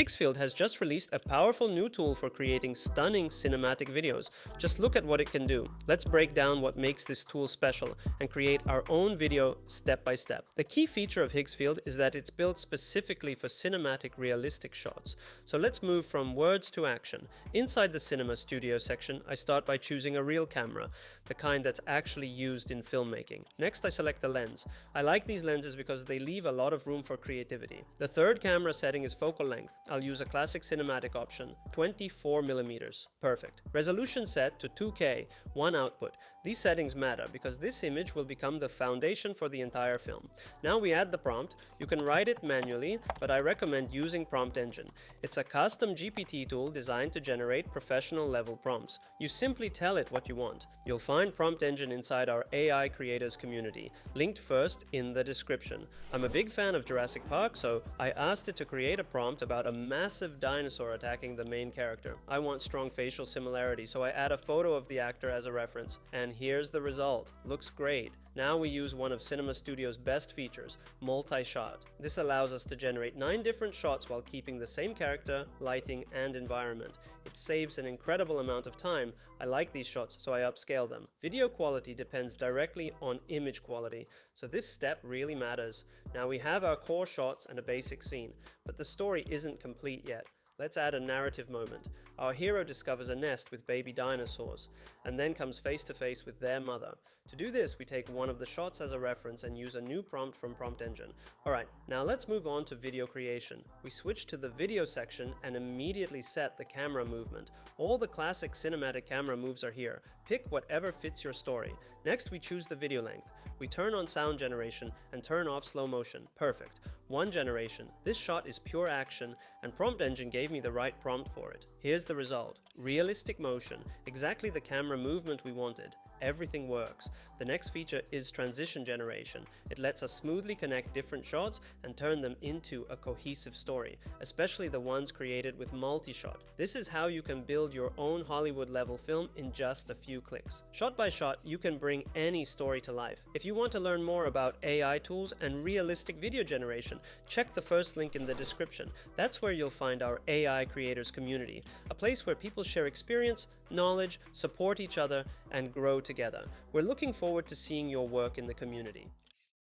Higgsfield has just released a powerful new tool for creating stunning cinematic videos. Just look at what it can do. Let's break down what makes this tool special and create our own video step by step. The key feature of Higgsfield is that it's built specifically for cinematic realistic shots. So let's move from words to action. Inside the cinema studio section, I start by choosing a real camera, the kind that's actually used in filmmaking. Next, I select a lens. I like these lenses because they leave a lot of room for creativity. The third camera setting is focal length. I'll use a classic cinematic option, 24mm. Perfect. Resolution set to 2K, one output. These settings matter because this image will become the foundation for the entire film. Now we add the prompt. You can write it manually, but I recommend using Prompt Engine. It's a custom GPT tool designed to generate professional level prompts. You simply tell it what you want. You'll find Prompt Engine inside our AI creators community, linked first in the description. I'm a big fan of Jurassic Park, so I asked it to create a prompt about a massive dinosaur attacking the main character. I want strong facial similarity, so I add a photo of the actor as a reference. And here's the result. Looks great. Now we use one of Cinema Studio's best features, multi-shot. This allows us to generate 9 different shots while keeping the same character, lighting, and environment. It saves an incredible amount of time. I like these shots, so I upscale them. Video quality depends directly on image quality, so this step really matters. Now we have our core shots and a basic scene, but the story isn't complete yet. Let's add a narrative moment. Our hero discovers a nest with baby dinosaurs, and then comes face to face with their mother. To do this, we take one of the shots as a reference and use a new prompt from Prompt Engine. Alright, now let's move on to video creation. We switch to the video section and immediately set the camera movement. All the classic cinematic camera moves are here. Pick whatever fits your story. Next, we choose the video length. We turn on sound generation and turn off slow motion. Perfect. One generation. This shot is pure action, and Prompt Engine gave me the right prompt for it. Here's the result. Realistic motion, exactly the camera movement we wanted. Everything works. The next feature is transition generation. It lets us smoothly connect different shots and turn them into a cohesive story, especially the ones created with multi-shot. This is how you can build your own Hollywood-level film in just a few clicks. Shot by shot, you can bring any story to life. If you want to learn more about AI tools and realistic video generation, check the first link in the description. That's where you'll find our AI creators community, a place where people share experience, knowledge, support each other, and grow together. We're looking forward to seeing your work in the community.